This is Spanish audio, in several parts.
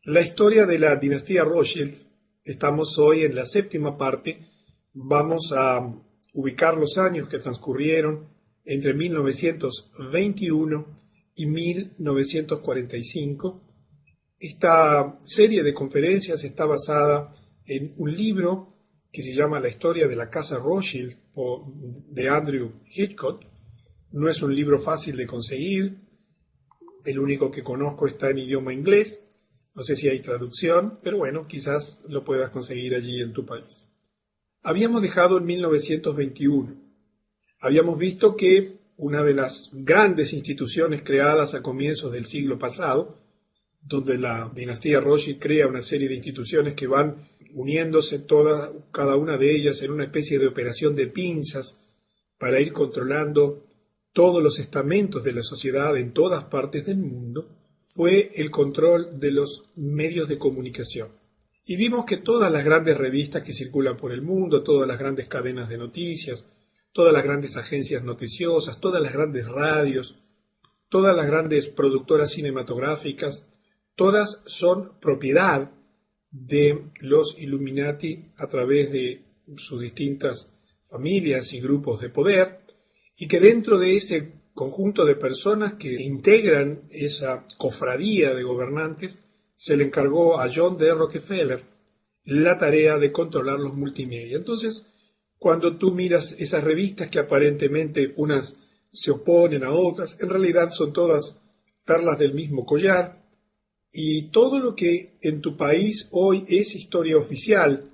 La historia de la dinastía Rothschild, estamos hoy en la séptima parte, vamos a ubicar los años que transcurrieron entre 1921 y 1945. Esta serie de conferencias está basada en un libro que se llama La historia de la casa Rothschild de Andrew Hitchcock. No es un libro fácil de conseguir, el único que conozco está en idioma inglés. No sé si hay traducción, pero bueno, quizás lo puedas conseguir allí en tu país. Habíamos dejado en 1921. Habíamos visto que una de las grandes instituciones creadas a comienzos del siglo pasado, donde la dinastía Rothschild crea una serie de instituciones que van uniéndose cada una de ellas en una especie de operación de pinzas para ir controlando todos los estamentos de la sociedad en todas partes del mundo, fue el control de los medios de comunicación. Y vimos que todas las grandes revistas que circulan por el mundo, todas las grandes cadenas de noticias, todas las grandes agencias noticiosas, todas las grandes radios, todas las grandes productoras cinematográficas, todas son propiedad de los Illuminati a través de sus distintas familias y grupos de poder, y que dentro de ese conjunto de personas que integran esa cofradía de gobernantes, se le encargó a John D. Rockefeller la tarea de controlar los multimedia. Entonces, cuando tú miras esas revistas que aparentemente unas se oponen a otras, en realidad son todas perlas del mismo collar, y todo lo que en tu país hoy es historia oficial,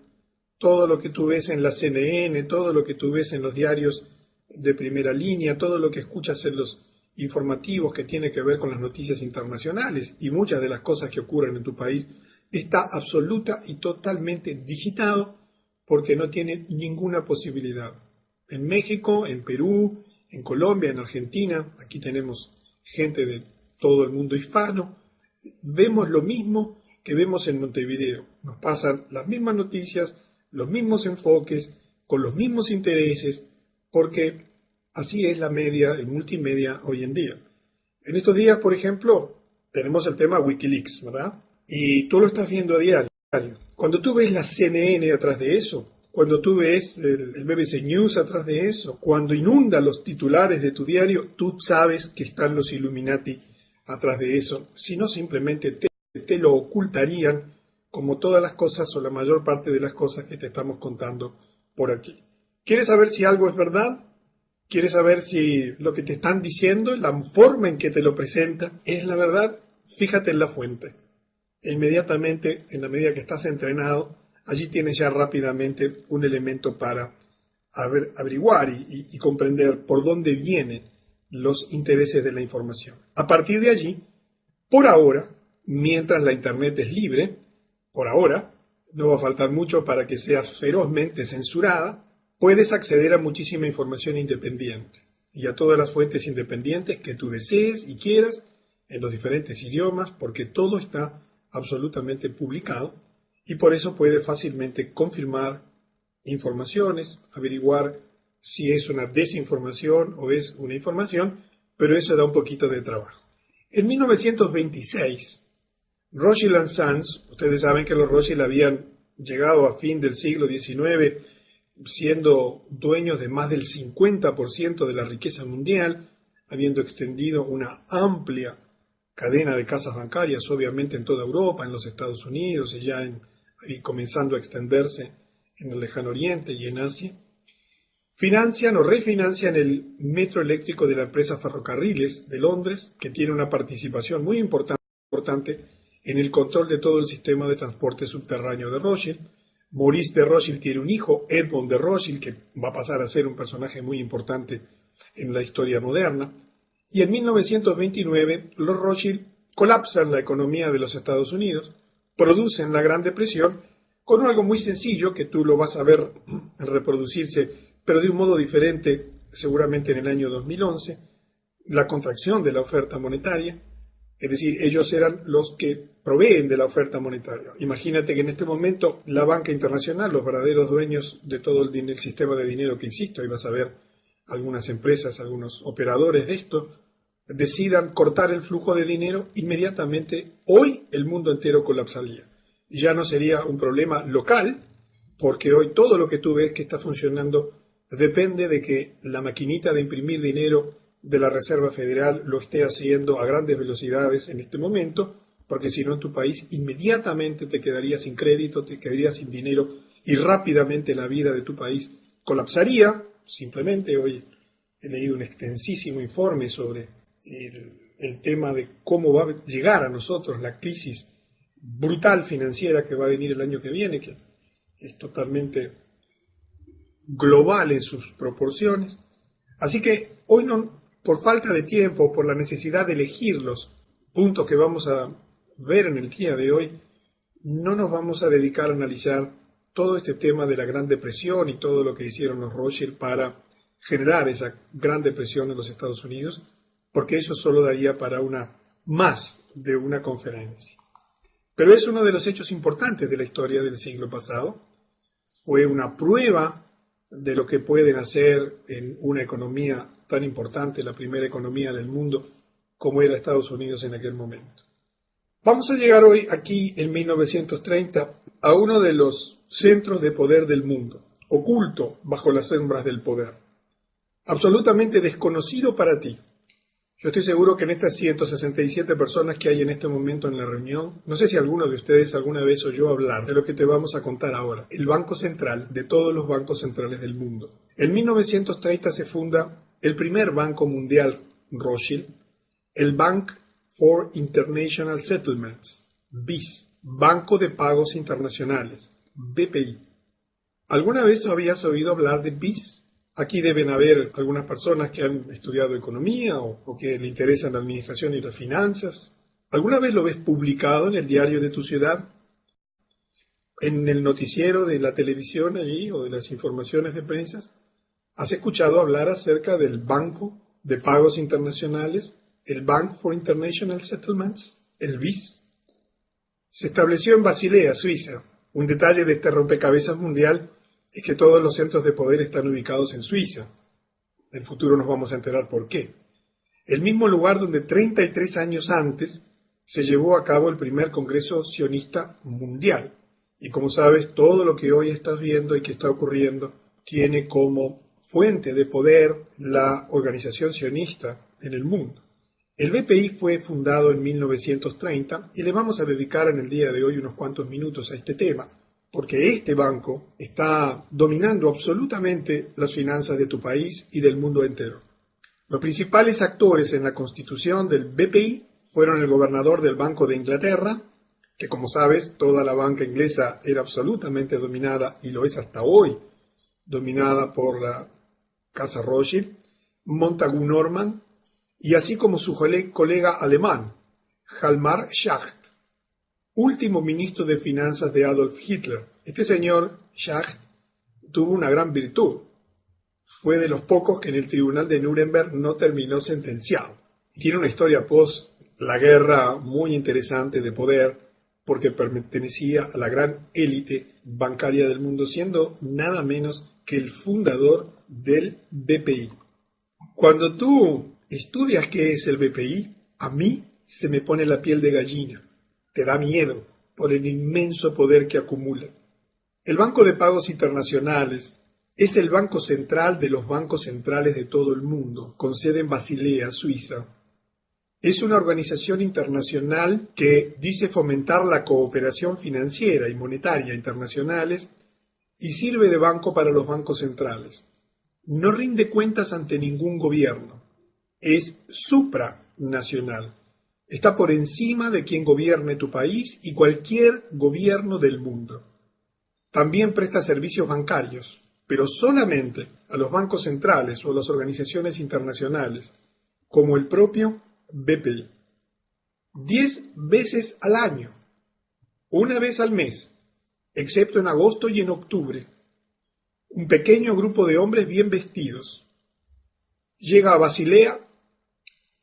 todo lo que tú ves en la CNN, todo lo que tú ves en los diarios de primera línea, todo lo que escuchas en los informativos que tiene que ver con las noticias internacionales y muchas de las cosas que ocurren en tu país, está absoluta y totalmente digitado porque no tiene ninguna posibilidad. En México, en Perú, en Colombia, en Argentina, aquí tenemos gente de todo el mundo hispano, vemos lo mismo que vemos en Montevideo. Nos pasan las mismas noticias, los mismos enfoques, con los mismos intereses, porque así es la media, el multimedia hoy en día. En estos días, por ejemplo, tenemos el tema Wikileaks, ¿verdad? Y tú lo estás viendo a diario. Cuando tú ves la CNN atrás de eso, cuando tú ves el BBC News atrás de eso, cuando inunda los titulares de tu diario, tú sabes que están los Illuminati atrás de eso, si no simplemente te lo ocultarían como todas las cosas o la mayor parte de las cosas que te estamos contando por aquí. ¿Quieres saber si algo es verdad? ¿Quieres saber si lo que te están diciendo, la forma en que te lo presenta, es la verdad? Fíjate en la fuente. E inmediatamente, en la medida que estás entrenado, allí tienes ya rápidamente un elemento para averiguar y comprender por dónde vienen los intereses de la información. A partir de allí, por ahora, mientras la Internet es libre, por ahora, no va a faltar mucho para que sea ferozmente censurada, puedes acceder a muchísima información independiente y a todas las fuentes independientes que tú desees y quieras en los diferentes idiomas, porque todo está absolutamente publicado y por eso puedes fácilmente confirmar informaciones, averiguar si es una desinformación o es una información, pero eso da un poquito de trabajo. En 1926, Rothschild & Sons, ustedes saben que los Rothschild habían llegado a fin del siglo XIX siendo dueños de más del 50% de la riqueza mundial, habiendo extendido una amplia cadena de casas bancarias, obviamente en toda Europa, en los Estados Unidos y ya comenzando a extenderse en el Lejano Oriente y en Asia. Financian o refinancian el metro eléctrico de la empresa Ferrocarriles de Londres, que tiene una participación muy importante en el control de todo el sistema de transporte subterráneo de Rothschild. Maurice de Rothschild tiene un hijo, Edmond de Rothschild, que va a pasar a ser un personaje muy importante en la historia moderna. Y en 1929 los Rothschild colapsan la economía de los Estados Unidos, producen la Gran Depresión con algo muy sencillo que tú lo vas a ver reproducirse, pero de un modo diferente, seguramente en el año 2011, la contracción de la oferta monetaria. Es decir, ellos eran los que proveen de la oferta monetaria. Imagínate que en este momento la banca internacional, los verdaderos dueños de todo el sistema de dinero que existe, y vas a ver algunas empresas, algunos operadores de esto, decidan cortar el flujo de dinero, inmediatamente hoy el mundo entero colapsaría. Ya no sería un problema local, porque hoy todo lo que tú ves que está funcionando depende de que la maquinita de imprimir dinero de la Reserva Federal lo esté haciendo a grandes velocidades en este momento, porque si no en tu país inmediatamente te quedarías sin crédito, te quedarías sin dinero y rápidamente la vida de tu país colapsaría. Simplemente hoy he leído un extensísimo informe sobre el tema de cómo va a llegar a nosotros la crisis brutal financiera que va a venir el año que viene, que es totalmente global en sus proporciones. Así que hoy no, por falta de tiempo, por la necesidad de elegir los puntos que vamos a ver en el día de hoy, no nos vamos a dedicar a analizar todo este tema de la Gran Depresión y todo lo que hicieron los Rothschild para generar esa Gran Depresión en los Estados Unidos, porque eso solo daría para más de una conferencia. Pero es uno de los hechos importantes de la historia del siglo pasado. Fue una prueba de lo que pueden hacer en una economía tan importante, la primera economía del mundo, como era Estados Unidos en aquel momento. Vamos a llegar hoy, aquí en 1930, a uno de los centros de poder del mundo, oculto bajo las sombras del poder, absolutamente desconocido para ti. Yo estoy seguro que en estas 167 personas que hay en este momento en la reunión, no sé si alguno de ustedes alguna vez oyó hablar de lo que te vamos a contar ahora, el Banco Central de todos los bancos centrales del mundo. En 1930 se funda el primer banco mundial Rothschild, el Bank for International Settlements, BIS, Banco de Pagos Internacionales, BPI. ¿Alguna vez habías oído hablar de BIS? Aquí deben haber algunas personas que han estudiado economía o que le interesan la administración y las finanzas. ¿Alguna vez lo ves publicado en el diario de tu ciudad? ¿En el noticiero de la televisión allí o de las informaciones de prensa? ¿Has escuchado hablar acerca del Banco de Pagos Internacionales, el Bank for International Settlements, el BIS? Se estableció en Basilea, Suiza. Un detalle de este rompecabezas mundial es que todos los centros de poder están ubicados en Suiza. En el futuro nos vamos a enterar por qué. El mismo lugar donde 33 años antes se llevó a cabo el primer Congreso Sionista Mundial. Y como sabes, todo lo que hoy estás viendo y que está ocurriendo tiene como fuente de poder la organización sionista en el mundo. El BPI fue fundado en 1930 y le vamos a dedicar en el día de hoy unos cuantos minutos a este tema, porque este banco está dominando absolutamente las finanzas de tu país y del mundo entero. Los principales actores en la constitución del BPI fueron el gobernador del Banco de Inglaterra, que como sabes, toda la banca inglesa era absolutamente dominada, y lo es hasta hoy, dominada por la Casa Rothschild, Montagu Norman, y así como su colega alemán, Hjalmar Schacht, último ministro de finanzas de Adolf Hitler. Este señor, Schacht, tuvo una gran virtud. Fue de los pocos que en el tribunal de Nuremberg no terminó sentenciado. Tiene una historia post la guerra muy interesante de poder, porque pertenecía a la gran élite bancaria del mundo, siendo nada menos que el fundador del BPI. Cuando tú estudias qué es el BPI, a mí se me pone la piel de gallina. Te da miedo por el inmenso poder que acumula. El Banco de Pagos Internacionales es el banco central de los bancos centrales de todo el mundo, con sede en Basilea, Suiza. Es una organización internacional que dice fomentar la cooperación financiera y monetaria internacionales y sirve de banco para los bancos centrales. No rinde cuentas ante ningún gobierno. Es supranacional. Está por encima de quien gobierne tu país y cualquier gobierno del mundo. También presta servicios bancarios, pero solamente a los bancos centrales o a las organizaciones internacionales, como el propio BPI. 10 veces al año, una vez al mes, excepto en agosto y en octubre, un pequeño grupo de hombres bien vestidos llega a Basilea,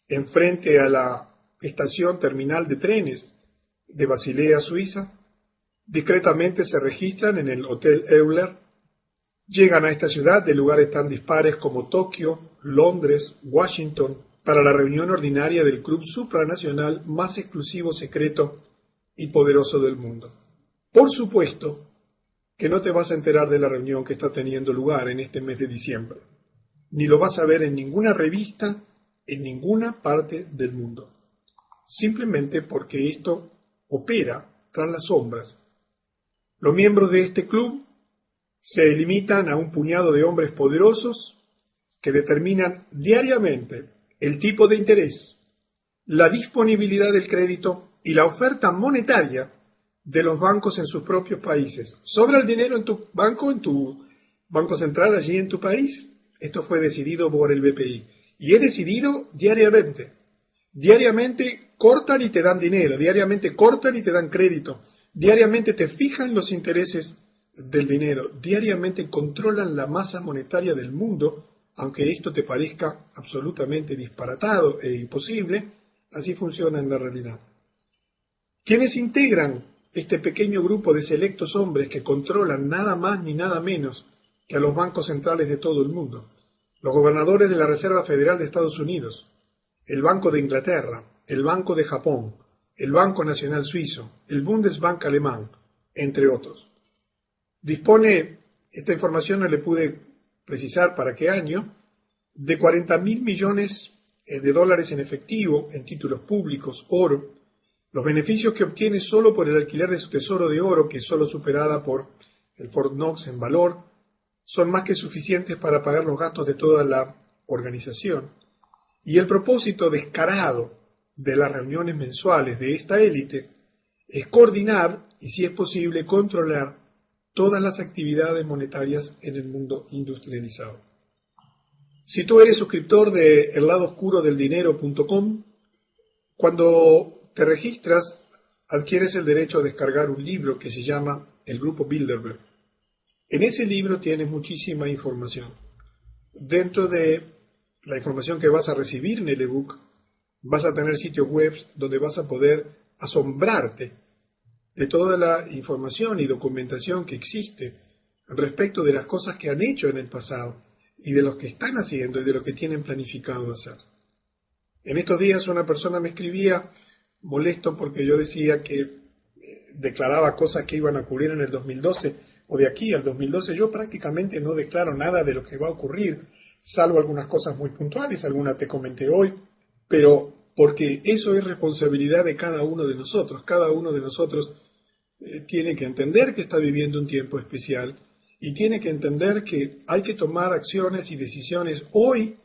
enfrente a la estación terminal de trenes de Basilea, Suiza. Discretamente se registran en el Hotel Euler. Llegan a esta ciudad de lugares tan dispares como Tokio, Londres, Washington, para la reunión ordinaria del club supranacional más exclusivo, secreto y poderoso del mundo. Por supuesto que no te vas a enterar de la reunión que está teniendo lugar en este mes de diciembre, ni lo vas a ver en ninguna revista, en ninguna parte del mundo, simplemente porque esto opera tras las sombras. Los miembros de este club se limitan a un puñado de hombres poderosos que determinan diariamente el tipo de interés, la disponibilidad del crédito y la oferta monetaria de los bancos en sus propios países. ¿Sobra el dinero en tu banco central allí en tu país? Esto fue decidido por el BPI y es decidido diariamente. Diariamente cortan y te dan dinero, diariamente cortan y te dan crédito, diariamente te fijan los intereses del dinero, diariamente controlan la masa monetaria del mundo, aunque esto te parezca absolutamente disparatado e imposible, así funciona en la realidad. ¿Quiénes integran este pequeño grupo de selectos hombres que controlan nada más ni nada menos que a los bancos centrales de todo el mundo? Los gobernadores de la Reserva Federal de Estados Unidos, el Banco de Inglaterra, el Banco de Japón, el Banco Nacional Suizo, el Bundesbank alemán, entre otros. Dispone, esta información no le pude precisar para qué año, de 40.000 millones de dólares en efectivo, en títulos públicos, oro. Los beneficios que obtiene solo por el alquiler de su tesoro de oro, que es solo superada por el Fort Knox en valor, son más que suficientes para pagar los gastos de toda la organización. Y el propósito descarado de las reuniones mensuales de esta élite es coordinar y, si es posible, controlar todas las actividades monetarias en el mundo industrializado. Si tú eres suscriptor de elladoscurodeldinero.com, cuando te registras, adquieres el derecho a descargar un libro que se llama El Grupo Bilderberg. En ese libro tienes muchísima información. Dentro de la información que vas a recibir en el ebook, vas a tener sitios web donde vas a poder asombrarte de toda la información y documentación que existe respecto de las cosas que han hecho en el pasado y de los que están haciendo y de lo que tienen planificado hacer. En estos días una persona me escribía molesto porque yo decía que declaraba cosas que iban a ocurrir en el 2012 o de aquí al 2012. Yo prácticamente no declaro nada de lo que va a ocurrir, salvo algunas cosas muy puntuales, algunas te comenté hoy, pero porque eso es responsabilidad de cada uno de nosotros. Cada uno de nosotros tiene que entender que está viviendo un tiempo especial y tiene que entender que hay que tomar acciones y decisiones hoy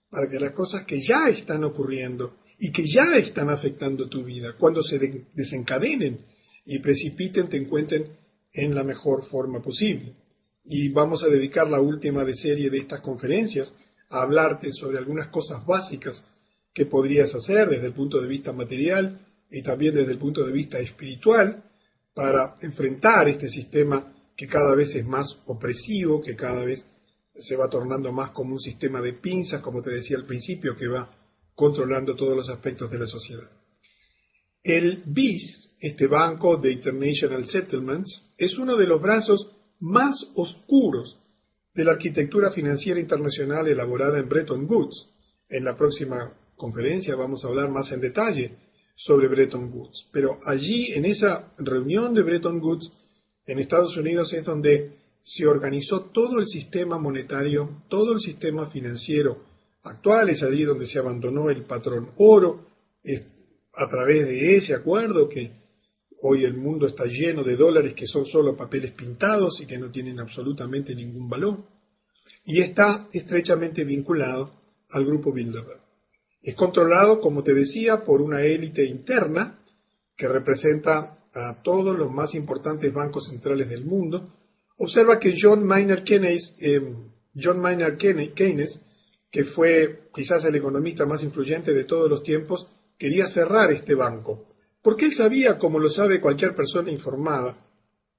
para que las cosas que ya están ocurriendo y que ya están afectando tu vida, cuando se desencadenen y precipiten, te encuentren en la mejor forma posible. Y vamos a dedicar la última de serie de estas conferencias a hablarte sobre algunas cosas básicas que podrías hacer desde el punto de vista material y también desde el punto de vista espiritual para enfrentar este sistema que cada vez es más opresivo, que cada vez se va tornando más como un sistema de pinzas, como te decía al principio, que va controlando todos los aspectos de la sociedad. El BIS, este Banco de International Settlements, es uno de los brazos más oscuros de la arquitectura financiera internacional elaborada en Bretton Woods. En la próxima conferencia vamos a hablar más en detalle sobre Bretton Woods. Pero allí, en esa reunión de Bretton Woods, en Estados Unidos, es donde se organizó todo el sistema monetario, todo el sistema financiero actual. Es allí donde se abandonó el patrón oro. Es a través de ese acuerdo que hoy el mundo está lleno de dólares que son solo papeles pintados y que no tienen absolutamente ningún valor. Y está estrechamente vinculado al Grupo Bilderberg. Es controlado, como te decía, por una élite interna que representa a todos los más importantes bancos centrales del mundo. Observa que John Maynard Keynes, que fue quizás el economista más influyente de todos los tiempos, quería cerrar este banco, porque él sabía, como lo sabe cualquier persona informada,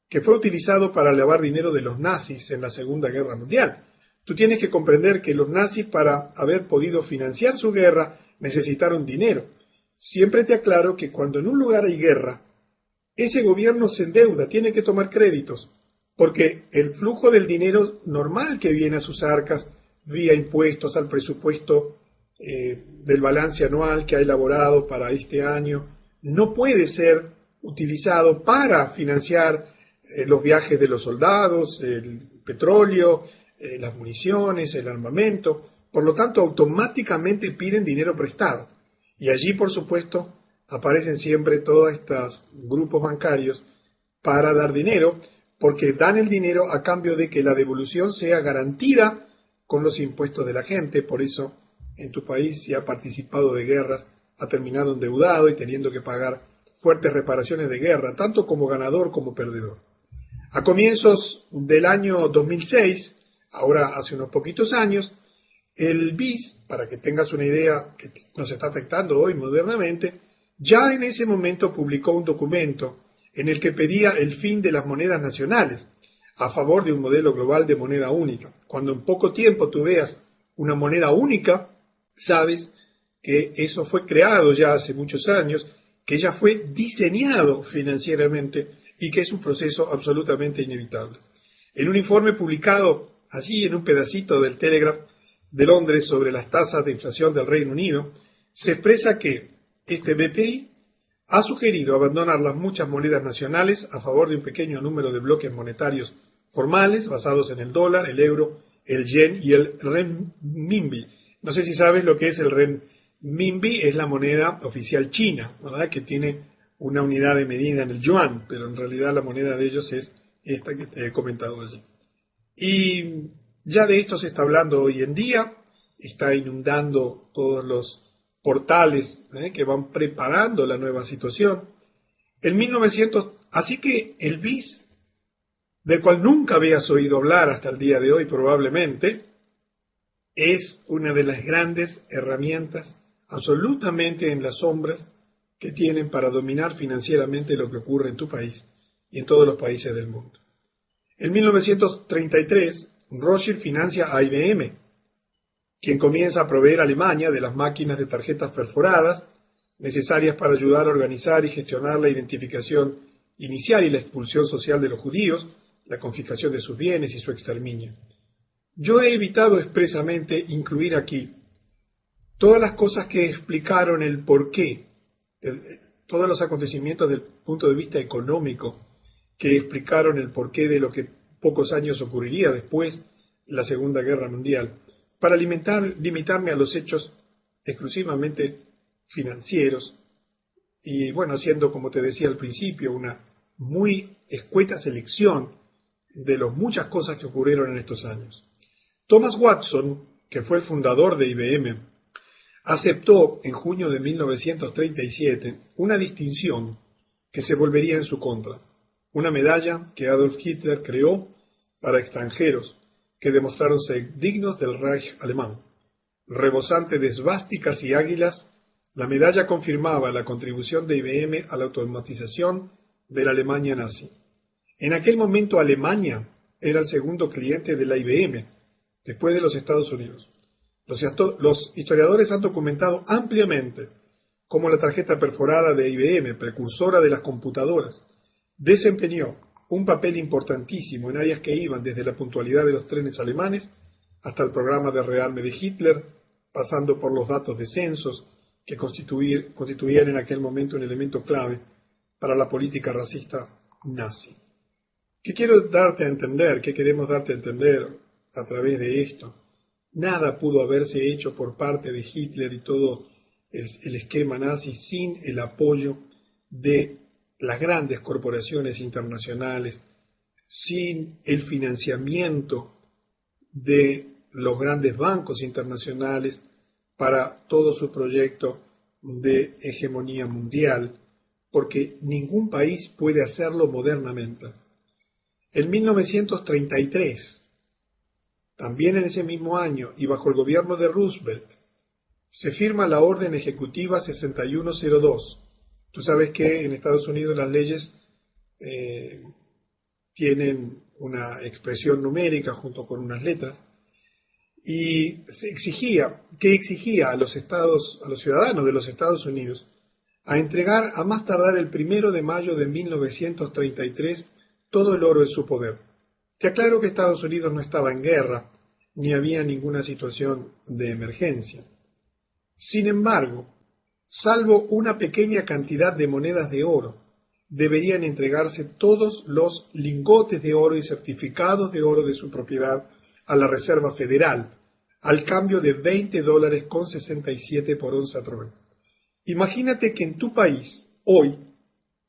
que fue utilizado para lavar dinero de los nazis en la Segunda Guerra Mundial. Tú tienes que comprender que los nazis, para haber podido financiar su guerra, necesitaron dinero. Siempre te aclaro que cuando en un lugar hay guerra, ese gobierno se endeuda, tiene que tomar créditos, porque el flujo del dinero normal que viene a sus arcas, vía impuestos al presupuesto del balance anual que ha elaborado para este año no puede ser utilizado para financiar los viajes de los soldados, el petróleo, las municiones, el armamento. Por lo tanto, automáticamente piden dinero prestado. Y allí, por supuesto, aparecen siempre todos estos grupos bancarios para dar dinero, porque dan el dinero a cambio de que la devolución sea garantida con los impuestos de la gente. Por eso, en tu país, si ha participado de guerras, ha terminado endeudado y teniendo que pagar fuertes reparaciones de guerra, tanto como ganador como perdedor. A comienzos del año 2006, ahora hace unos poquitos años, el BIS, para que tengas una idea que nos está afectando hoy modernamente, ya en ese momento publicó un documento en el que pedía el fin de las monedas nacionales, a favor de un modelo global de moneda única. Cuando en poco tiempo tú veas una moneda única, sabes que eso fue creado ya hace muchos años, que ya fue diseñado financieramente y que es un proceso absolutamente inevitable. En un informe publicado allí en un pedacito del Telegraph de Londres sobre las tasas de inflación del Reino Unido, se expresa que este BPI ha sugerido abandonar las muchas monedas nacionales a favor de un pequeño número de bloques monetarios formales basados en el dólar, el euro, el yen y el renminbi. No sé si sabes lo que es el renminbi, es la moneda oficial china, ¿verdad? Que tiene una unidad de medida en el yuan, pero en realidad la moneda de ellos es esta que te he comentado allí. Y ya de esto se está hablando hoy en día, está inundando todos los portales que van preparando la nueva situación. En 1900, así que el BIS, del cual nunca habías oído hablar hasta el día de hoy probablemente, es una de las grandes herramientas absolutamente en las sombras que tienen para dominar financieramente lo que ocurre en tu país y en todos los países del mundo. En 1933, Rothschild financia a IBM, quien comienza a proveer a Alemania de las máquinas de tarjetas perforadas necesarias para ayudar a organizar y gestionar la identificación inicial y la expulsión social de los judíos, la confiscación de sus bienes y su exterminio. Yo he evitado expresamente incluir aquí todas las cosas que explicaron el porqué, todos los acontecimientos desde el punto de vista económico que explicaron el porqué de lo que pocos años ocurriría después de la Segunda Guerra Mundial, para limitarme a los hechos exclusivamente financieros y, bueno, haciendo, como te decía al principio, una muy escueta selección de las muchas cosas que ocurrieron en estos años. Thomas Watson, que fue el fundador de IBM, aceptó en junio de 1937 una distinción que se volvería en su contra, una medalla que Adolf Hitler creó para extranjeros que demostraron ser dignos del Reich alemán. Rebosante de esvásticas y águilas, la medalla confirmaba la contribución de IBM a la automatización de la Alemania nazi. En aquel momento Alemania era el segundo cliente de la IBM, después de los Estados Unidos. Los historiadores han documentado ampliamente cómo la tarjeta perforada de IBM, precursora de las computadoras, desempeñó un papel importantísimo en áreas que iban desde la puntualidad de los trenes alemanes hasta el programa de rearme de Hitler, pasando por los datos de censos que constituían en aquel momento un elemento clave para la política racista nazi. ¿Qué quiero darte a entender? ¿Qué queremos darte a entender a través de esto? Nada pudo haberse hecho por parte de Hitler y todo el esquema nazi sin el apoyo de las grandes corporaciones internacionales, sin el financiamiento de los grandes bancos internacionales para todo su proyecto de hegemonía mundial, porque ningún país puede hacerlo modernamente. En 1933, también en ese mismo año y bajo el gobierno de Roosevelt, se firma la Orden Ejecutiva 6102. Tú sabes que en Estados Unidos las leyes tienen una expresión numérica junto con unas letras, y se exigía a los ciudadanos de los Estados Unidos a entregar a más tardar el 1 de mayo de 1933 todo el oro en su poder. Te aclaro que Estados Unidos no estaba en guerra, ni había ninguna situación de emergencia. Sin embargo, salvo una pequeña cantidad de monedas de oro, deberían entregarse todos los lingotes de oro y certificados de oro de su propiedad a la Reserva Federal, al cambio de $20,67 por onza Troy. Imagínate que en tu país, hoy,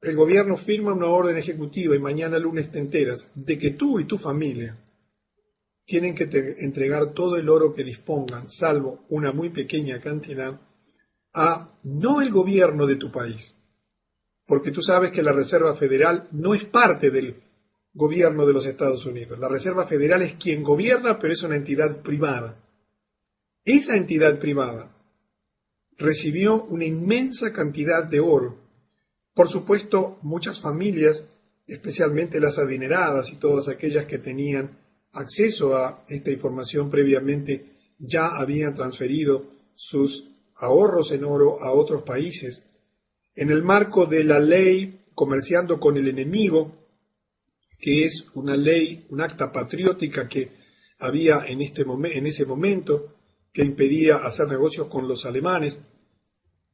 el gobierno firma una orden ejecutiva y mañana lunes te enteras de que tú y tu familia tienen que entregar todo el oro que dispongan, salvo una muy pequeña cantidad, a no el gobierno de tu país, porque tú sabes que la Reserva Federal no es parte del gobierno de los Estados Unidos. La Reserva Federal es quien gobierna, pero es una entidad privada. Esa entidad privada recibió una inmensa cantidad de oro. Por supuesto, muchas familias, especialmente las adineradas y todas aquellas que tenían acceso a esta información previamente, ya habían transferido sus ahorros en oro a otros países. En el marco de la ley Comerciando con el Enemigo, que es una ley, un acta patriótica que había en ese momento, que impedía hacer negocios con los alemanes,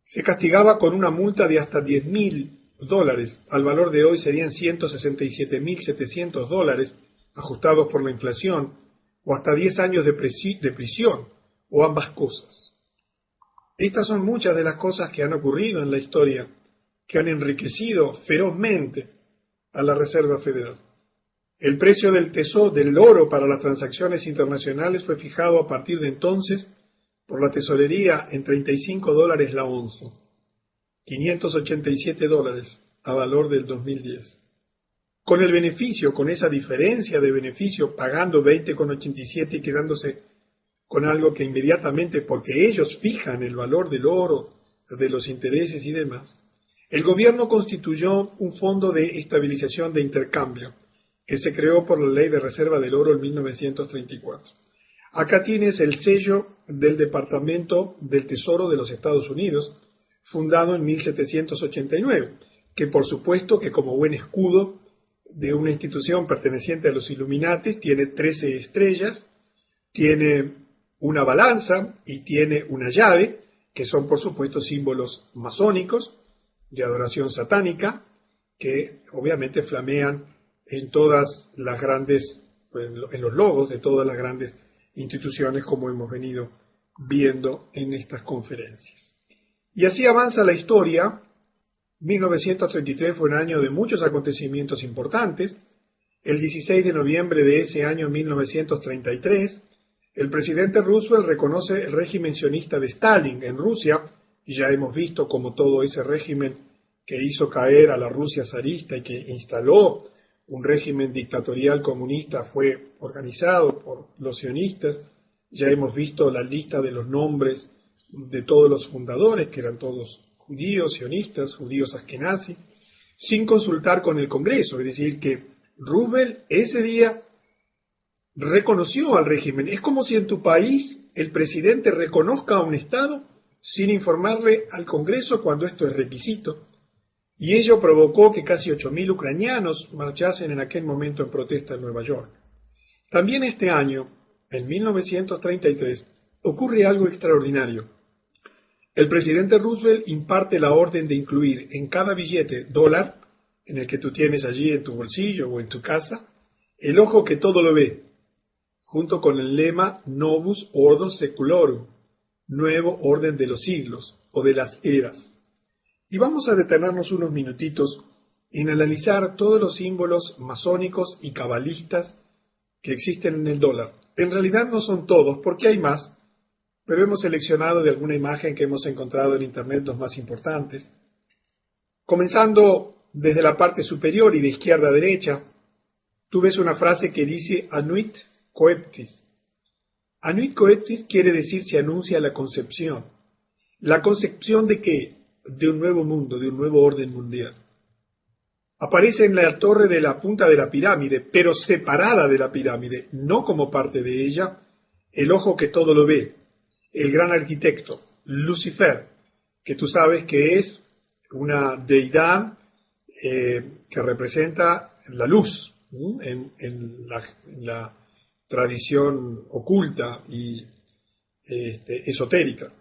se castigaba con una multa de hasta $10,000. Al valor de hoy serían $167,700, ajustados por la inflación, o hasta 10 años de prisión, o ambas cosas. Estas son muchas de las cosas que han ocurrido en la historia, que han enriquecido ferozmente a la Reserva Federal. El precio del oro para las transacciones internacionales fue fijado a partir de entonces por la tesorería en $35 la onza, $587 a valor del 2010. Con el beneficio, con esa diferencia de beneficio, pagando 20,87 y quedándose con algo que inmediatamente, porque ellos fijan el valor del oro, de los intereses y demás, el gobierno constituyó un fondo de estabilización de intercambio que se creó por la Ley de Reserva del Oro en 1934. Acá tienes el sello del Departamento del Tesoro de los Estados Unidos, fundado en 1789, que por supuesto que como buen escudo de una institución perteneciente a los Illuminatis tiene 13 estrellas, tiene una balanza y tiene una llave, que son por supuesto símbolos masónicos de adoración satánica, que obviamente flamean en todas las grandes, en los logos de todas las grandes instituciones, como hemos venido viendo en estas conferencias. Y así avanza la historia. 1933 fue un año de muchos acontecimientos importantes. El 16 de noviembre de ese año 1933, el presidente Roosevelt reconoce el régimen sionista de Stalin en Rusia, y ya hemos visto cómo todo ese régimen que hizo caer a la Rusia zarista y que instaló un régimen dictatorial comunista fue organizado por los sionistas. Ya hemos visto la lista de los nombres de todos los fundadores, que eran todos judíos, sionistas, judíos askenazí, sin consultar con el Congreso. Es decir, que Roosevelt ese día reconoció al régimen. Es como si en tu país el presidente reconozca a un Estado sin informarle al Congreso cuando esto es requisito. Y ello provocó que casi 8.000 ucranianos marchasen en aquel momento en protesta en Nueva York. También este año, en 1933, ocurre algo extraordinario. El presidente Roosevelt imparte la orden de incluir en cada billete dólar, en el que tú tienes allí en tu bolsillo o en tu casa, el ojo que todo lo ve, junto con el lema Novus Ordo Seculorum, nuevo orden de los siglos o de las eras. Y vamos a detenernos unos minutitos en analizar todos los símbolos masónicos y cabalistas que existen en el dólar. En realidad no son todos, porque hay más, pero hemos seleccionado de alguna imagen que hemos encontrado en internet los más importantes. Comenzando desde la parte superior y de izquierda a derecha, tú ves una frase que dice Anuit Coeptis. Anuit Coeptis quiere decir se anuncia la concepción. ¿La concepción de qué? De un nuevo mundo, de un nuevo orden mundial. Aparece en la torre de la punta de la pirámide, pero separada de la pirámide, no como parte de ella, el ojo que todo lo ve, el gran arquitecto, Lucifer, que tú sabes que es una deidad que representa la luz en la tradición oculta y esotérica.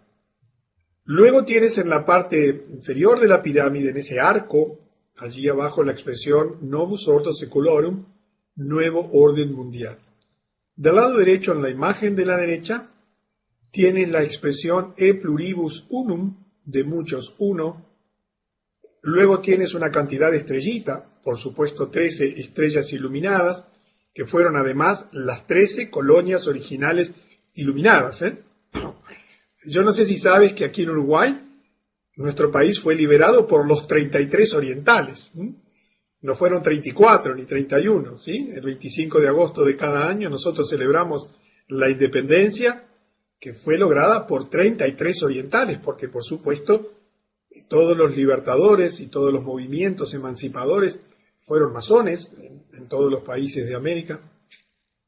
Luego tienes en la parte inferior de la pirámide, en ese arco, allí abajo la expresión Novus Ordo Secolorum, Nuevo Orden Mundial. Del lado derecho, en la imagen de la derecha, tienes la expresión E Pluribus Unum, de muchos uno. Luego tienes una cantidad de estrellita, por supuesto 13 estrellas iluminadas, que fueron además las 13 colonias originales iluminadas. Yo no sé si sabes que aquí en Uruguay, nuestro país fue liberado por los 33 orientales. No fueron 34 ni 31, ¿sí? El 25 de agosto de cada año nosotros celebramos la independencia que fue lograda por 33 orientales, porque por supuesto todos los libertadores y todos los movimientos emancipadores fueron masones en todos los países de América.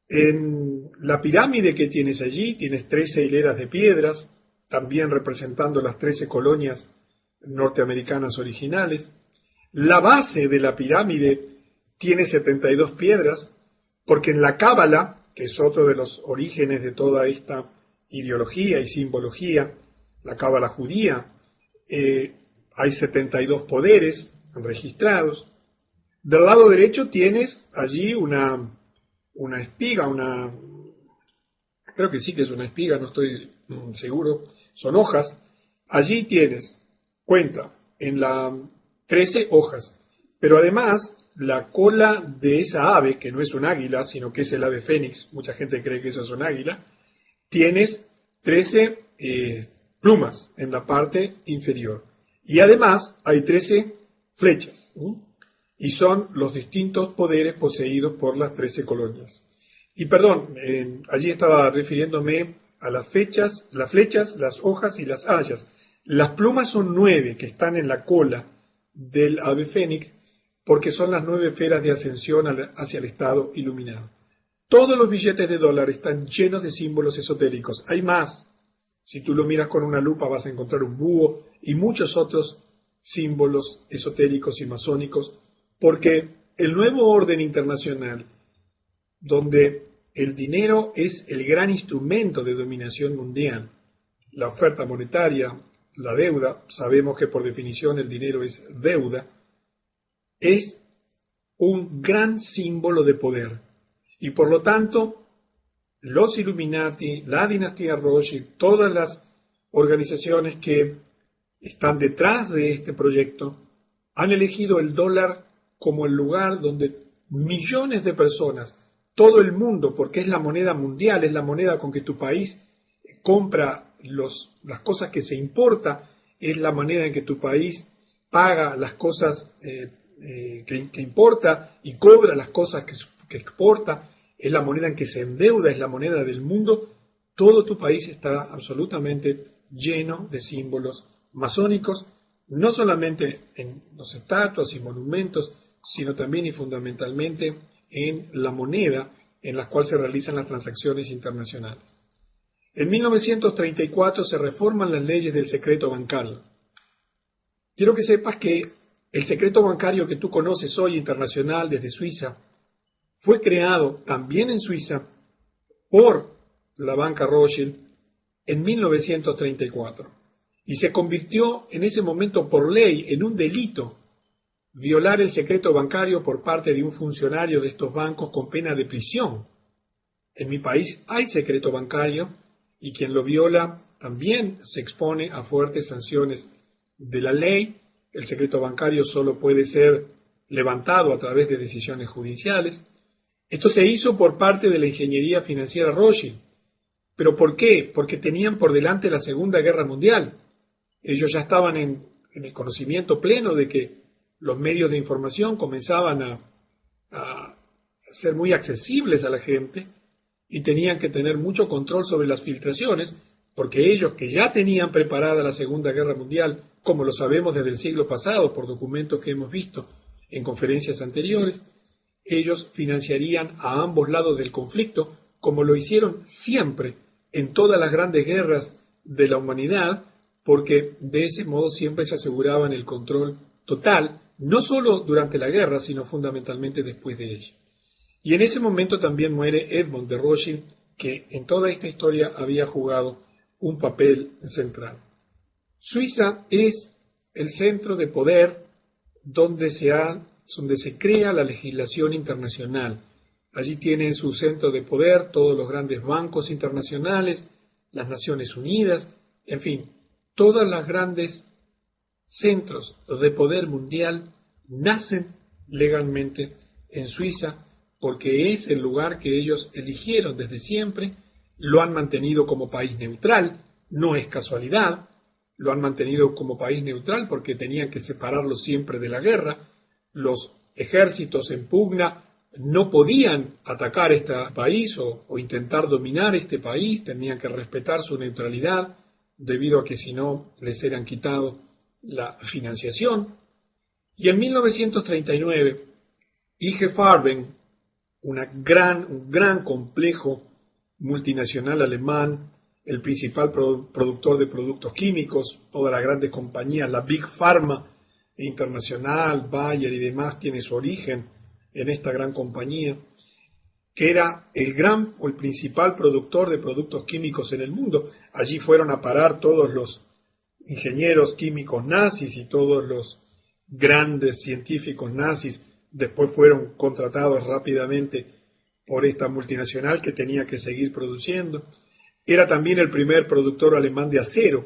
En la pirámide que tienes allí tienes 13 hileras de piedras, también representando las 13 colonias norteamericanas originales. La base de la pirámide tiene 72 piedras, porque en la Cábala, que es otro de los orígenes de toda esta ideología y simbología, la Cábala judía, hay 72 poderes registrados. Del lado derecho tienes allí una espiga, creo que sí que es una espiga, no estoy seguro, son hojas. Allí tienes, cuenta, en la 13 hojas, pero además la cola de esa ave, que no es un águila, sino que es el ave fénix, mucha gente cree que eso es un águila, tienes 13 plumas en la parte inferior. Y además hay 13 flechas, y son los distintos poderes poseídos por las 13 colonias. Y perdón, allí estaba refiriéndome a las flechas, las hojas y las hayas. Las plumas son 9 que están en la cola del ave fénix, porque son las 9 esferas de ascensión hacia el estado iluminado. Todos los billetes de dólar están llenos de símbolos esotéricos. Hay más. Si tú lo miras con una lupa vas a encontrar un búho y muchos otros símbolos esotéricos y masónicos, porque el nuevo orden internacional, donde el dinero es el gran instrumento de dominación mundial, la oferta monetaria, la deuda, sabemos que por definición el dinero es deuda, es un gran símbolo de poder. Y por lo tanto, los Illuminati, la dinastía Rothschild, todas las organizaciones que están detrás de este proyecto, han elegido el dólar como el lugar donde millones de personas, todo el mundo, porque es la moneda mundial, es la moneda con que tu país compra las cosas que se importa, es la manera en que tu país paga las cosas que importa y cobra las cosas que exporta, es la moneda en que se endeuda, es la moneda del mundo. Todo tu país está absolutamente lleno de símbolos masónicos, no solamente en las estatuas y monumentos, sino también y fundamentalmente en la moneda en la cual se realizan las transacciones internacionales. En 1934 se reforman las leyes del secreto bancario. Quiero que sepas que el secreto bancario que tú conoces hoy internacional desde Suiza fue creado también en Suiza por la banca Rothschild en 1934 y se convirtió en ese momento por ley en un delito violar el secreto bancario por parte de un funcionario de estos bancos con pena de prisión. En mi país hay secreto bancario y quien lo viola también se expone a fuertes sanciones de la ley. El secreto bancario solo puede ser levantado a través de decisiones judiciales. Esto se hizo por parte de la ingeniería financiera Rothschild. ¿Pero por qué? Porque tenían por delante la Segunda Guerra Mundial. Ellos ya estaban en el conocimiento pleno de que los medios de información comenzaban a ser muy accesibles a la gente y tenían que tener mucho control sobre las filtraciones, porque ellos, que ya tenían preparada la Segunda Guerra Mundial, como lo sabemos desde el siglo pasado por documentos que hemos visto en conferencias anteriores, ellos financiarían a ambos lados del conflicto, como lo hicieron siempre en todas las grandes guerras de la humanidad, porque de ese modo siempre se aseguraban el control total, no solo durante la guerra, sino fundamentalmente después de ella. Y en ese momento también muere Edmond de Rothschild, que en toda esta historia había jugado un papel central. Suiza es el centro de poder donde se crea la legislación internacional. Allí tienen su centro de poder todos los grandes bancos internacionales, las Naciones Unidas, en fin, todos los grandes centros de poder mundial nacen legalmente en Suiza porque es el lugar que ellos eligieron desde siempre, lo han mantenido como país neutral, no es casualidad, lo han mantenido como país neutral porque tenían que separarlo siempre de la guerra, los ejércitos en pugna no podían atacar este país o intentar dominar este país, tenían que respetar su neutralidad, debido a que si no les eran quitado la financiación. Y en 1939, IG Farben, un gran complejo multinacional alemán, el principal productor de productos químicos, todas las grandes compañías, la Big Pharma internacional, Bayer y demás, tiene su origen en esta gran compañía, que era el principal productor de productos químicos en el mundo. Allí fueron a parar todos los ingenieros químicos nazis y todos los grandes científicos nazis. Después fueron contratados rápidamente por esta multinacional que tenía que seguir produciendo. Era también el primer productor alemán de acero,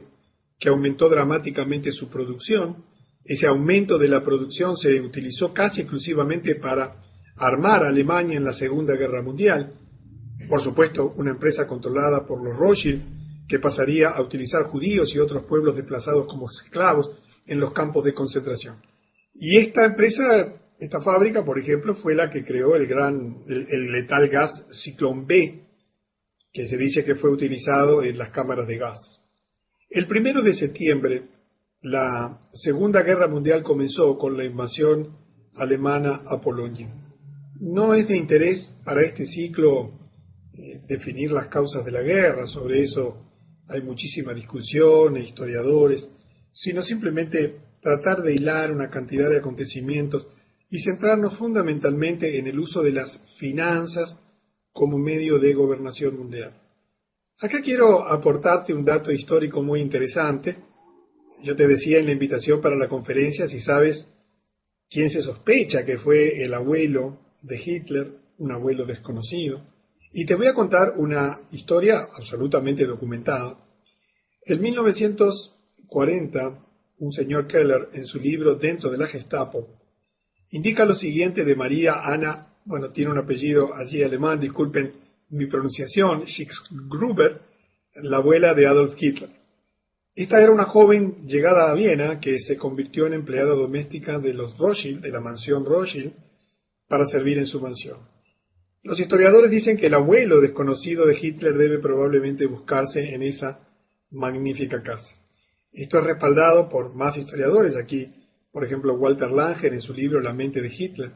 que aumentó dramáticamente su producción. Ese aumento de la producción se utilizó casi exclusivamente para armar a Alemania en la Segunda Guerra Mundial. Por supuesto, una empresa controlada por los Rothschild, que pasaría a utilizar judíos y otros pueblos desplazados como esclavos en los campos de concentración. Y esta fábrica, por ejemplo, fue la que creó el letal gas Ciclón B, que se dice que fue utilizado en las cámaras de gas. El 1 de septiembre, la Segunda Guerra Mundial comenzó con la invasión alemana a Polonia. No es de interés para este ciclo definir las causas de la guerra, sobre eso hay muchísima discusión e historiadores, sino simplemente tratar de hilar una cantidad de acontecimientos y centrarnos fundamentalmente en el uso de las finanzas como medio de gobernación mundial. Acá quiero aportarte un dato histórico muy interesante. Yo te decía en la invitación para la conferencia, si sabes quién se sospecha que fue el abuelo de Hitler, un abuelo desconocido. Y te voy a contar una historia absolutamente documentada. En 1940, un señor Keller, en su libro Dentro de la Gestapo, indica lo siguiente de María Anna, tiene un apellido allí alemán, disculpen mi pronunciación, Schick-Gruber, la abuela de Adolf Hitler. Esta era una joven llegada a Viena que se convirtió en empleada doméstica de los Rothschild, de la mansión Rothschild, para servir en su mansión. Los historiadores dicen que el abuelo desconocido de Hitler debe probablemente buscarse en esa magnífica casa. Esto es respaldado por más historiadores aquí, por ejemplo Walter Langer en su libro La mente de Hitler.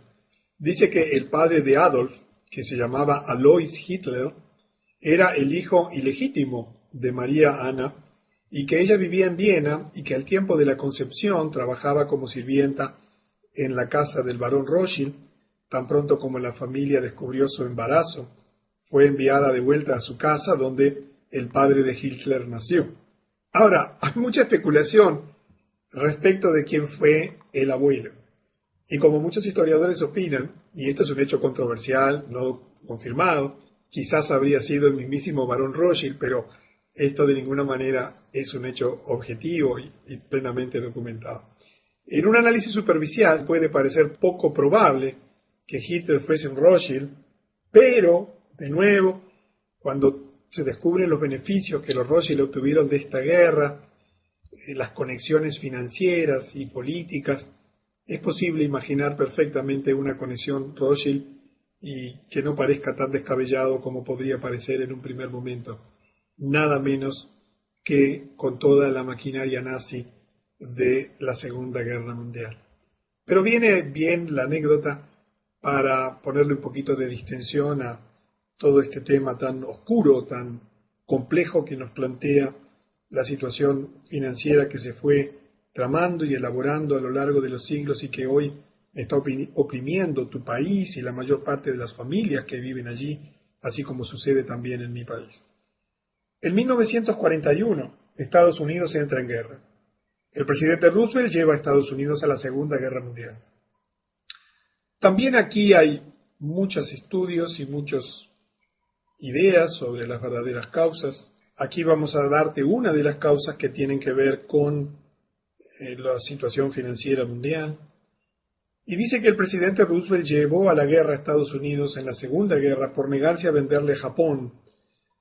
Dice que el padre de Adolf, que se llamaba Alois Hitler, era el hijo ilegítimo de María Anna y que ella vivía en Viena y que al tiempo de la concepción trabajaba como sirvienta en la casa del barón Rothschild. Tan pronto como la familia descubrió su embarazo, fue enviada de vuelta a su casa donde el padre de Hitler nació. Ahora, hay mucha especulación respecto de quién fue el abuelo. Y como muchos historiadores opinan, y esto es un hecho controversial, no confirmado, quizás habría sido el mismísimo barón Rothschild, pero esto de ninguna manera es un hecho objetivo y plenamente documentado. En un análisis superficial puede parecer poco probable que Hitler fuese un Rothschild, pero, de nuevo, cuando se descubren los beneficios que los Rothschild obtuvieron de esta guerra, las conexiones financieras y políticas, es posible imaginar perfectamente una conexión Rothschild y que no parezca tan descabellado como podría parecer en un primer momento, nada menos que con toda la maquinaria nazi de la Segunda Guerra Mundial. Pero viene bien la anécdota para ponerle un poquito de distensión a todo este tema tan oscuro, tan complejo que nos plantea la situación financiera que se fue tramando y elaborando a lo largo de los siglos y que hoy está oprimiendo tu país y la mayor parte de las familias que viven allí, así como sucede también en mi país. En 1941, Estados Unidos entra en guerra. El presidente Roosevelt lleva a Estados Unidos a la Segunda Guerra Mundial. También aquí hay muchos estudios y muchas ideas sobre las verdaderas causas. Aquí vamos a darte una de las causas que tienen que ver con la situación financiera mundial. Y dice que el presidente Roosevelt llevó a la guerra a Estados Unidos en la Segunda Guerra por negarse a venderle a Japón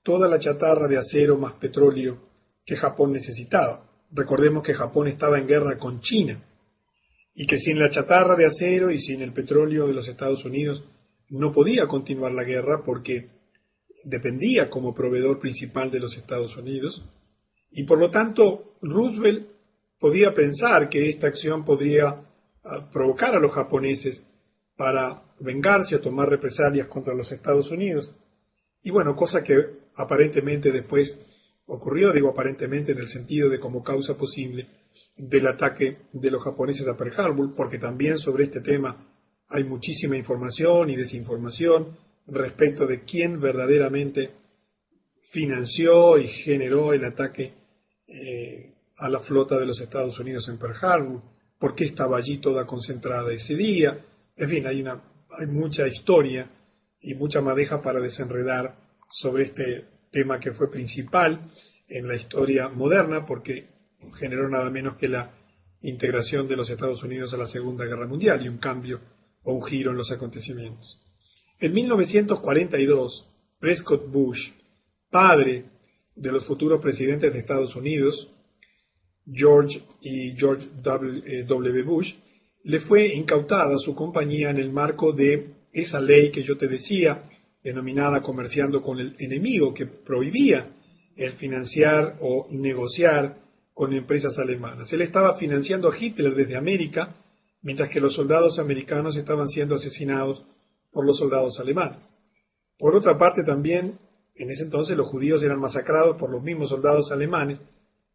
toda la chatarra de acero más petróleo que Japón necesitaba. Recordemos que Japón estaba en guerra con China y que sin la chatarra de acero y sin el petróleo de los Estados Unidos no podía continuar la guerra porque dependía como proveedor principal de los Estados Unidos y por lo tanto Roosevelt podía pensar que esta acción podría provocar a los japoneses para vengarse o tomar represalias contra los Estados Unidos. Y bueno, cosa que aparentemente después ocurrió, digo aparentemente en el sentido de como causa posible del ataque de los japoneses a Pearl Harbor, porque también sobre este tema hay muchísima información y desinformación respecto de quién verdaderamente financió y generó el ataque a la flota de los Estados Unidos en Pearl Harbor, por qué estaba allí toda concentrada ese día. En fin, hay mucha historia y mucha madeja para desenredar sobre este tema que fue principal en la historia moderna, porque generó nada menos que la integración de los Estados Unidos a la Segunda Guerra Mundial y un cambio o un giro en los acontecimientos. En 1942, Prescott Bush, padre de los futuros presidentes de Estados Unidos, George W. Bush, le fue incautada su compañía en el marco de esa ley que yo te decía, denominada Comerciando con el Enemigo, que prohibía el financiar o negociar con empresas alemanas. Él estaba financiando a Hitler desde América, mientras que los soldados americanos estaban siendo asesinados por los soldados alemanes. Por otra parte, también, en ese entonces los judíos eran masacrados por los mismos soldados alemanes,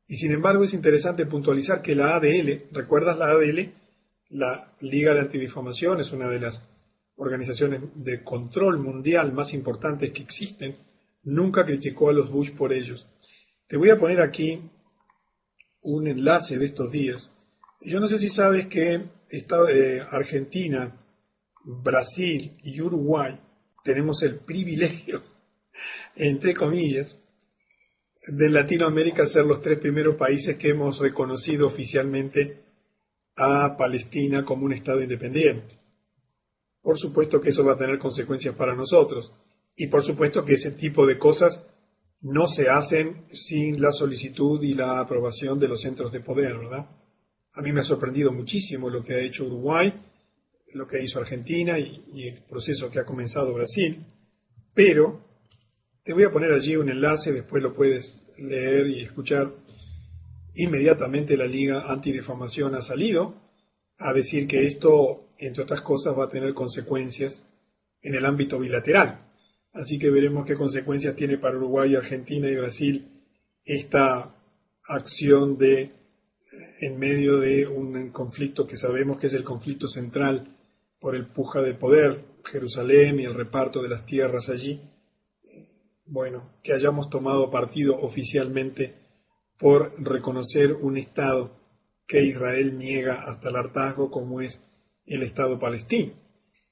y sin embargo es interesante puntualizar que la ADL, ¿recuerdas la ADL? La Liga de Antidifamación es una de las organizaciones de control mundial más importantes que existen, nunca criticó a los Bush por ellos. Te voy a poner aquí un enlace de estos días. Yo no sé si sabes que Argentina, Brasil y Uruguay tenemos el privilegio, entre comillas, de Latinoamérica ser los 3 primeros países que hemos reconocido oficialmente a Palestina como un Estado independiente. Por supuesto que eso va a tener consecuencias para nosotros y por supuesto que ese tipo de cosas no se hacen sin la solicitud y la aprobación de los centros de poder, ¿verdad? A mí me ha sorprendido muchísimo lo que ha hecho Uruguay, lo que hizo Argentina y el proceso que ha comenzado Brasil, pero te voy a poner allí un enlace, después lo puedes leer y escuchar. Inmediatamente la Liga Antidifamación ha salido a decir que esto, entre otras cosas, va a tener consecuencias en el ámbito bilateral. Así que veremos qué consecuencias tiene para Uruguay, Argentina y Brasil esta acción en medio de un conflicto que sabemos que es el conflicto central por el puja de poder, Jerusalén y el reparto de las tierras allí. Bueno, que hayamos tomado partido oficialmente por reconocer un Estado que Israel niega hasta el hartazgo como es el Estado palestino.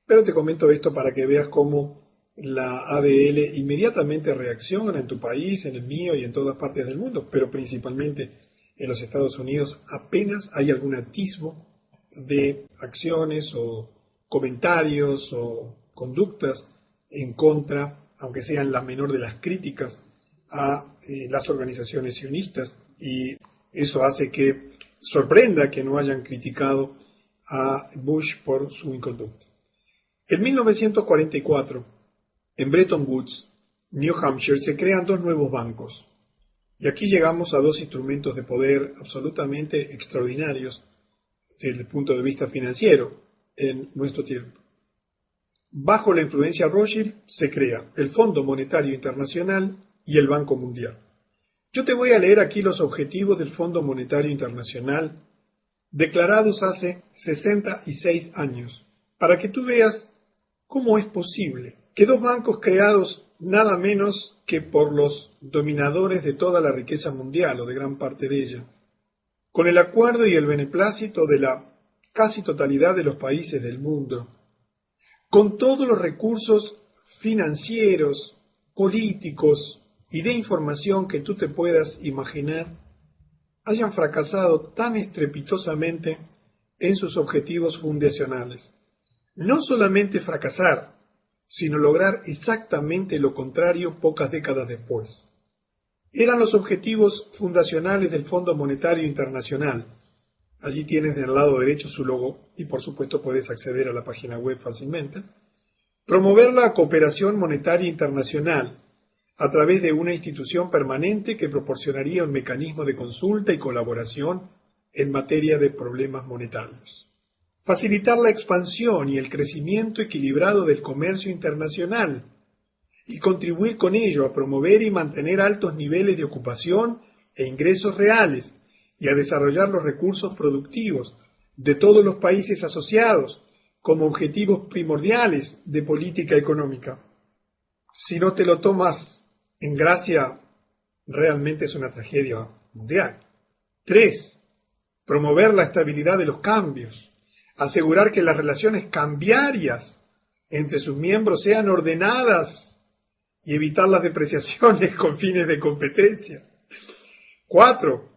Pero te comento esto para que veas cómo la ADL inmediatamente reacciona en tu país, en el mío y en todas partes del mundo, pero principalmente en los Estados Unidos apenas hay algún atisbo de acciones o comentarios o conductas en contra, aunque sean la menor de las críticas, a las organizaciones sionistas, y eso hace que sorprenda que no hayan criticado a Bush por su inconducta. En 1944, en Bretton Woods, New Hampshire, se crean 2 nuevos bancos. Y aquí llegamos a 2 instrumentos de poder absolutamente extraordinarios desde el punto de vista financiero en nuestro tiempo. Bajo la influencia Rothschild se crea el Fondo Monetario Internacional y el Banco Mundial. Yo te voy a leer aquí los objetivos del Fondo Monetario Internacional declarados hace 66 años, para que tú veas cómo es posible que 2 bancos creados nada menos que por los dominadores de toda la riqueza mundial o de gran parte de ella, con el acuerdo y el beneplácito de la casi totalidad de los países del mundo, con todos los recursos financieros, políticos y de información que tú te puedas imaginar, hayan fracasado tan estrepitosamente en sus objetivos fundacionales. No solamente fracasar, sino lograr exactamente lo contrario pocas décadas después. Eran los objetivos fundacionales del Fondo Monetario Internacional. Allí tienes del lado derecho su logo y por supuesto puedes acceder a la página web fácilmente. Promover la cooperación monetaria internacional a través de una institución permanente que proporcionaría un mecanismo de consulta y colaboración en materia de problemas monetarios. Facilitar la expansión y el crecimiento equilibrado del comercio internacional y contribuir con ello a promover y mantener altos niveles de ocupación e ingresos reales y a desarrollar los recursos productivos de todos los países asociados como objetivos primordiales de política económica. Si no te lo tomas en gracia, realmente es una tragedia mundial. 3. Promover la estabilidad de los cambios. Asegurar que las relaciones cambiarias entre sus miembros sean ordenadas y evitar las depreciaciones con fines de competencia. 4.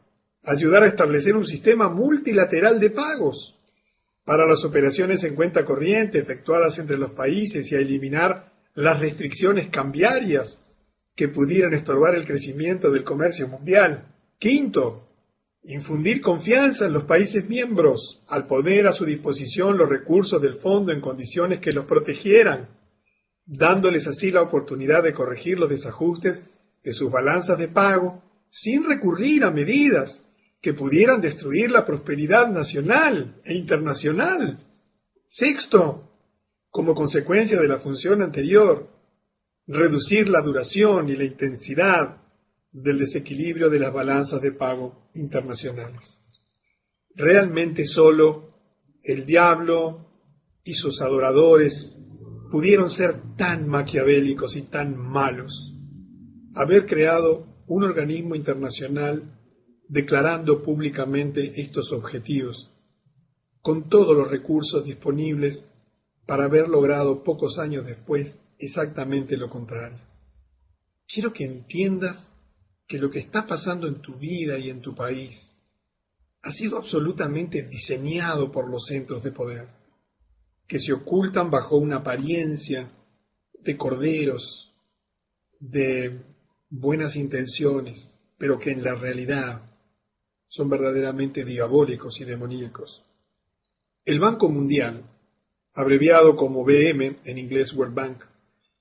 Ayudar a establecer un sistema multilateral de pagos para las operaciones en cuenta corriente efectuadas entre los países y a eliminar las restricciones cambiarias que pudieran estorbar el crecimiento del comercio mundial. 5. Infundir confianza en los países miembros al poner a su disposición los recursos del fondo en condiciones que los protegieran, dándoles así la oportunidad de corregir los desajustes de sus balanzas de pago sin recurrir a medidas que pudieran destruir la prosperidad nacional e internacional. 6. Como consecuencia de la función anterior, reducir la duración y la intensidad del desequilibrio de las balanzas de pago internacionales. Realmente solo el diablo y sus adoradores pudieron ser tan maquiavélicos y tan malos, haber creado un organismo internacional declarando públicamente estos objetivos, con todos los recursos disponibles para haber logrado pocos años después exactamente lo contrario. Quiero que entiendas que lo que está pasando en tu vida y en tu país ha sido absolutamente diseñado por los centros de poder, que se ocultan bajo una apariencia de corderos, de buenas intenciones, pero que en la realidad son verdaderamente diabólicos y demoníacos. El Banco Mundial, abreviado como BM, en inglés World Bank,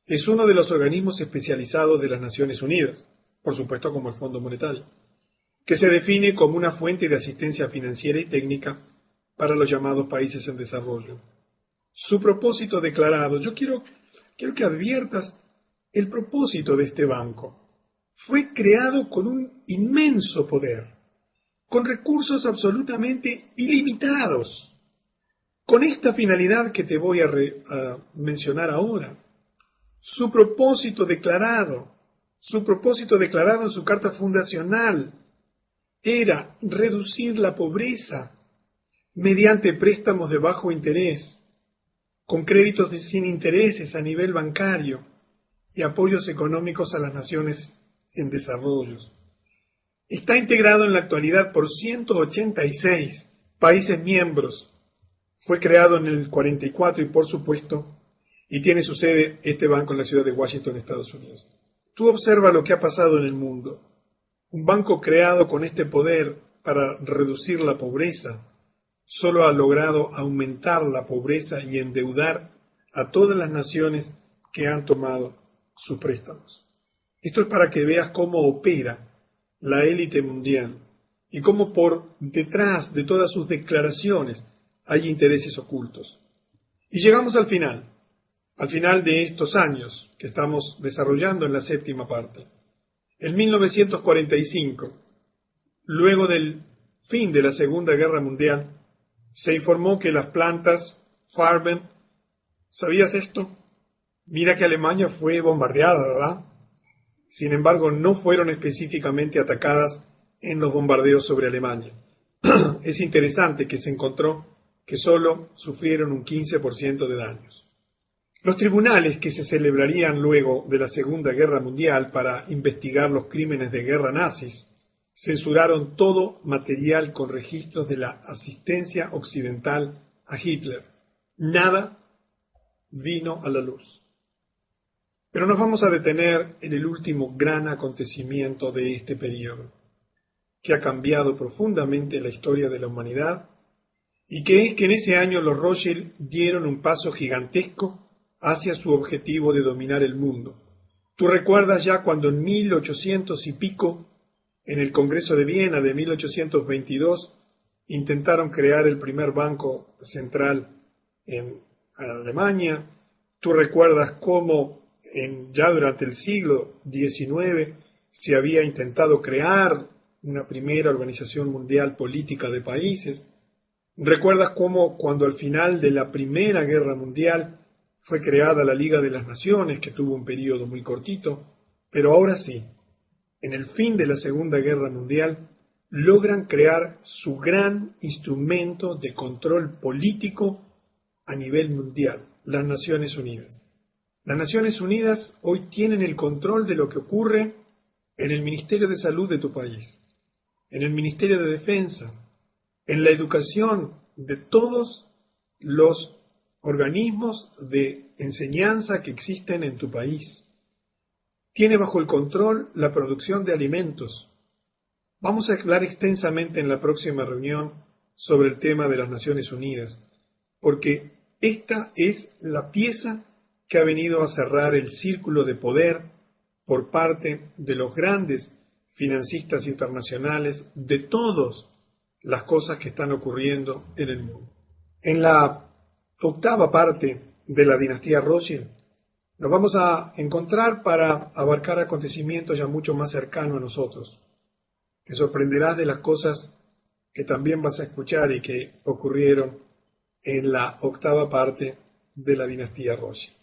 es uno de los organismos especializados de las Naciones Unidas, por supuesto como el Fondo Monetario, que se define como una fuente de asistencia financiera y técnica para los llamados países en desarrollo. Su propósito declarado, yo quiero que adviertas el propósito de este banco. Fue creado con un inmenso poder, con recursos absolutamente ilimitados, con esta finalidad que te voy a mencionar ahora. Su propósito declarado en su carta fundacional era reducir la pobreza mediante préstamos de bajo interés, con créditos sin intereses a nivel bancario y apoyos económicos a las naciones en desarrollo. Está integrado en la actualidad por 186 países miembros. Fue creado en el 44 y por supuesto, y tiene su sede este banco en la ciudad de Washington, Estados Unidos. Tú observa lo que ha pasado en el mundo. Un banco creado con este poder para reducir la pobreza solo ha logrado aumentar la pobreza y endeudar a todas las naciones que han tomado sus préstamos. Esto es para que veas cómo opera la élite mundial y cómo por detrás de todas sus declaraciones hay intereses ocultos. Y llegamos al final de estos años que estamos desarrollando en la séptima parte. En 1945, luego del fin de la Segunda Guerra Mundial, se informó que las plantas Farben, ¿sabías esto? Mira que Alemania fue bombardeada, ¿verdad? Sin embargo, no fueron específicamente atacadas en los bombardeos sobre Alemania. es interesante que se encontró que solo sufrieron un 15% de daños. Los tribunales que se celebrarían luego de la Segunda Guerra Mundial para investigar los crímenes de guerra nazis censuraron todo material con registros de la asistencia occidental a Hitler. Nada vino a la luz. Pero nos vamos a detener en el último gran acontecimiento de este periodo, que ha cambiado profundamente la historia de la humanidad, y que es que en ese año los Rothschild dieron un paso gigantesco hacia su objetivo de dominar el mundo. Tú recuerdas ya cuando en 1800 y pico, en el Congreso de Viena de 1822, intentaron crear el primer banco central en Alemania. Tú recuerdas cómo ya durante el siglo XIX se había intentado crear una primera organización mundial política de países. Recuerdas cómo cuando al final de la Primera Guerra Mundial fue creada la Liga de las Naciones, que tuvo un periodo muy cortito, pero ahora sí, en el fin de la Segunda Guerra Mundial, logran crear su gran instrumento de control político a nivel mundial, las Naciones Unidas. Las Naciones Unidas hoy tienen el control de lo que ocurre en el Ministerio de Salud de tu país, en el Ministerio de Defensa, en la educación de todos los organismos de enseñanza que existen en tu país. Tiene bajo el control la producción de alimentos. Vamos a hablar extensamente en la próxima reunión sobre el tema de las Naciones Unidas, porque esta es la pieza que ha venido a cerrar el círculo de poder por parte de los grandes financistas internacionales de todas las cosas que están ocurriendo en el mundo. En la octava parte de la dinastía Rothschild nos vamos a encontrar para abarcar acontecimientos ya mucho más cercanos a nosotros. Te sorprenderás de las cosas que también vas a escuchar y que ocurrieron en la octava parte de la dinastía Rothschild.